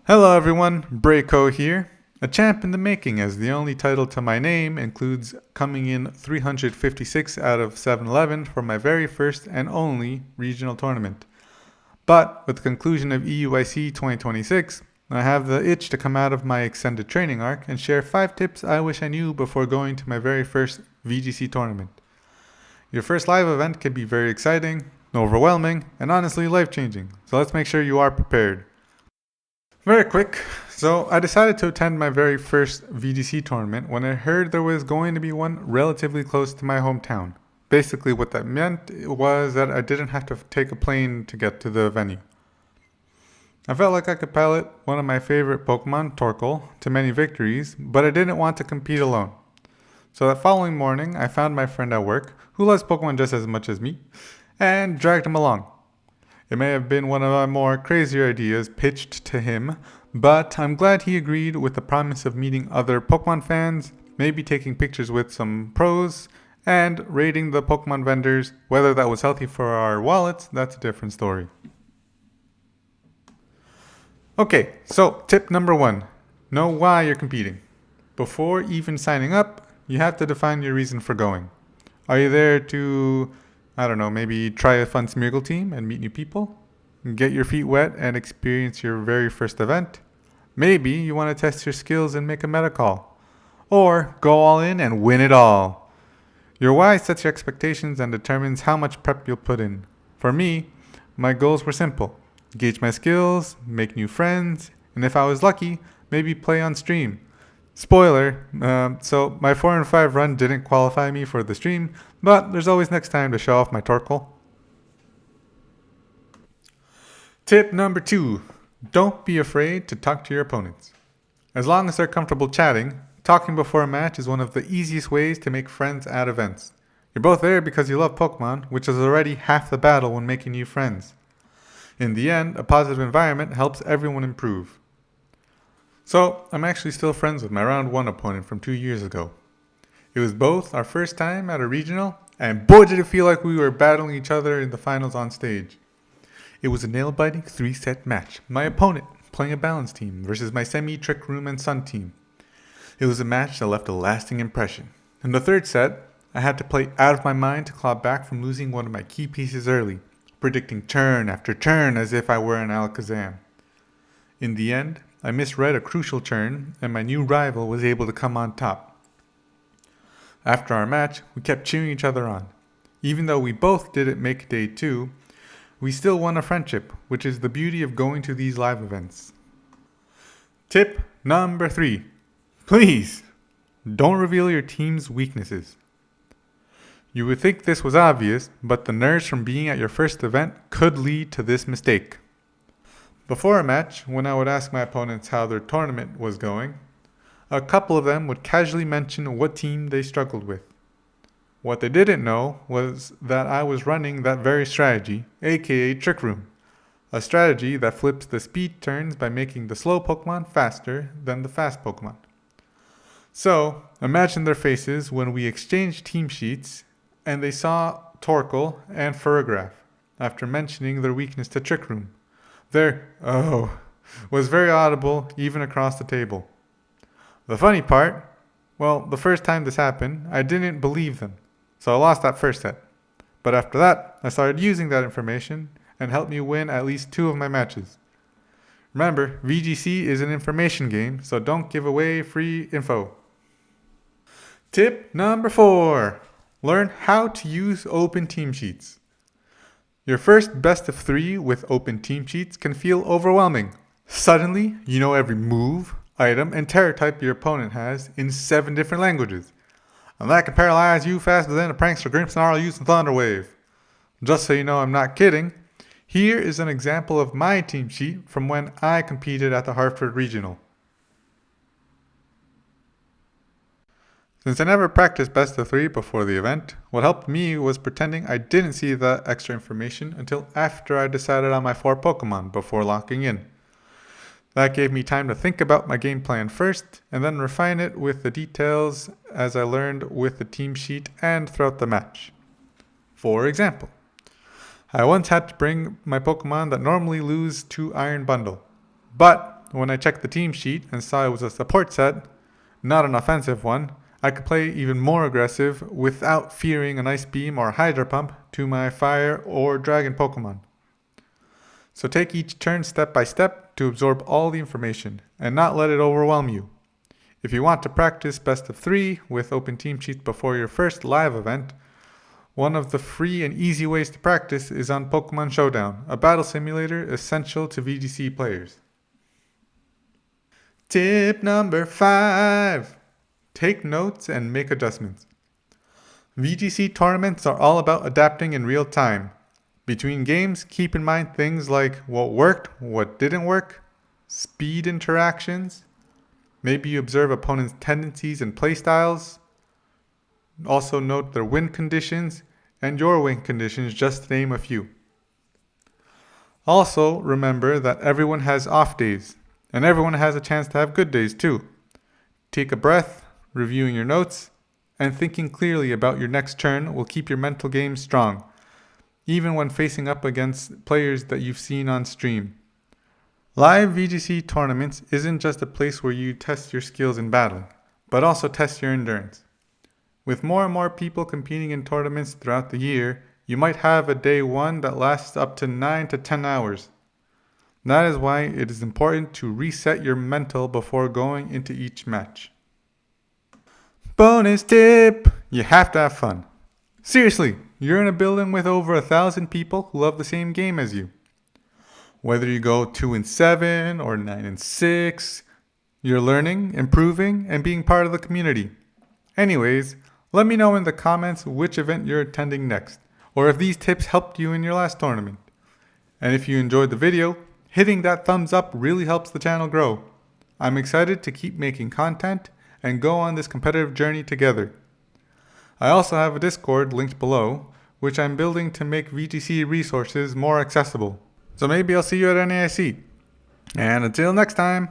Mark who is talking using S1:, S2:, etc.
S1: Hello everyone, Brayco here. A champ in the making, as the only title to my name includes coming in 356 out of 711 for my very first and only regional tournament. But with the conclusion of EUIC 2026, I have the itch to come out of my extended training arc and share 5 tips I wish I knew before going to my very first VGC tournament. Your first live event can be very exciting, overwhelming, and honestly life-changing, so let's make sure you are prepared. Very quick. So I decided to attend my very first VGC tournament when I heard there was going to be one relatively close to my hometown. Basically what that meant was that I didn't have to take a plane to get to the venue. I felt like I could pilot one of my favorite Pokemon, Torkoal, to many victories, but I didn't want to compete alone. So that following morning, I found my friend at work, who loves Pokemon just as much as me, and dragged him along. It may have been one of my more crazier ideas pitched to him, but I'm glad he agreed with the promise of meeting other Pokemon fans, maybe taking pictures with some pros, and rating the Pokemon vendors. Whether that was healthy for our wallets, that's a different story. Okay, so tip number 1. Know why you're competing. Before even signing up, you have to define your reason for going. Are you there to maybe try a fun Smeargle team and meet new people? Get your feet wet and experience your very first event? Maybe you want to test your skills and make a meta call. Or go all in and win it all. Your why sets your expectations and determines how much prep you'll put in. For me, my goals were simple. Gauge my skills, make new friends, and if I was lucky, maybe play on stream. Spoiler, so my 4 and 5 run didn't qualify me for the stream, but there's always next time to show off my Torkoal. Tip number 2. Don't be afraid to talk to your opponents. As long as they're comfortable chatting, talking before a match is one of the easiest ways to make friends at events. You're both there because you love Pokemon, which is already half the battle when making new friends. In the end, a positive environment helps everyone improve. So, I'm actually still friends with my round 1 opponent from 2 years ago. It was both our first time at a regional, and boy did it feel like we were battling each other in the finals on stage. It was a nail-biting 3-set match. My opponent playing a balance team versus my Trick Room and Sun team. It was a match that left a lasting impression. In the 3rd set, I had to play out of my mind to claw back from losing one of my key pieces early, predicting turn after turn as if I were an Alakazam. In the end, I misread a crucial turn, and my new rival was able to come on top. After our match, we kept cheering each other on. Even though we both didn't make day 2, we still won a friendship, which is the beauty of going to these live events. Tip number 3. Please, don't reveal your team's weaknesses. You would think this was obvious, but the nerves from being at your first event could lead to this mistake. Before a match, when I would ask my opponents how their tournament was going, a couple of them would casually mention what team they struggled with. What they didn't know was that I was running that very strategy, aka Trick Room, a strategy that flips the speed turns by making the slow Pokemon faster than the fast Pokemon. So, imagine their faces when we exchanged team sheets and they saw Torkoal and Furograph after mentioning their weakness to Trick Room. Their "oh" was very audible even across the table. The funny part, the first time this happened, I didn't believe them, so I lost that first set. But after that, I started using that information and helped me win at least 2 of my matches. Remember, VGC is an information game, so don't give away free info. Tip number 4. Learn how to use open team sheets. Your first best of 3 with open team sheets can feel overwhelming. Suddenly, you know every move, item, and terror type your opponent has in 7 different languages. And that can paralyze you faster than a prankster Grimmsnarl using Thunder Wave. Just so you know I'm not kidding, here is an example of my team sheet from when I competed at the Hartford Regional. Since I never practiced best of 3 before the event, what helped me was pretending I didn't see the extra information until after I decided on my 4 Pokemon before locking in. That gave me time to think about my game plan first, and then refine it with the details as I learned with the team sheet and throughout the match. For example, I once had to bring my Pokemon that normally lose to Iron Bundle, but when I checked the team sheet and saw it was a support set, not an offensive one, I could play even more aggressive without fearing an Ice Beam or Hydro Pump to my Fire or Dragon Pokemon. So take each turn step by step to absorb all the information and not let it overwhelm you. If you want to practice best of 3 with open team sheets before your first live event, one of the free and easy ways to practice is on Pokemon Showdown, a battle simulator essential to VGC players. Tip number 5. Take notes and make adjustments. VGC tournaments are all about adapting in real time. Between games, keep in mind things like what worked, what didn't work, speed interactions. Maybe you observe opponents' tendencies and playstyles. Also note their win conditions and your win conditions, just to name a few. Also remember that everyone has off days, and everyone has a chance to have good days too. Take a breath, reviewing your notes, and thinking clearly about your next turn will keep your mental game strong, even when facing up against players that you've seen on stream. Live VGC tournaments isn't just a place where you test your skills in battling, but also test your endurance. With more and more people competing in tournaments throughout the year, you might have a day 1 that lasts up to 9 to 10 hours. That is why it is important to reset your mental before going into each match. Bonus tip! You have to have fun. Seriously, you're in a building with over 1,000 people who love the same game as you. Whether you go 2-7 or 9-6, you're learning, improving, and being part of the community. Anyways, let me know in the comments which event you're attending next, or if these tips helped you in your last tournament. And if you enjoyed the video, hitting that thumbs up really helps the channel grow. I'm excited to keep making content and go on this competitive journey together. I also have a Discord linked below, which I'm building to make VGC resources more accessible. So maybe I'll see you at NAIC. And until next time.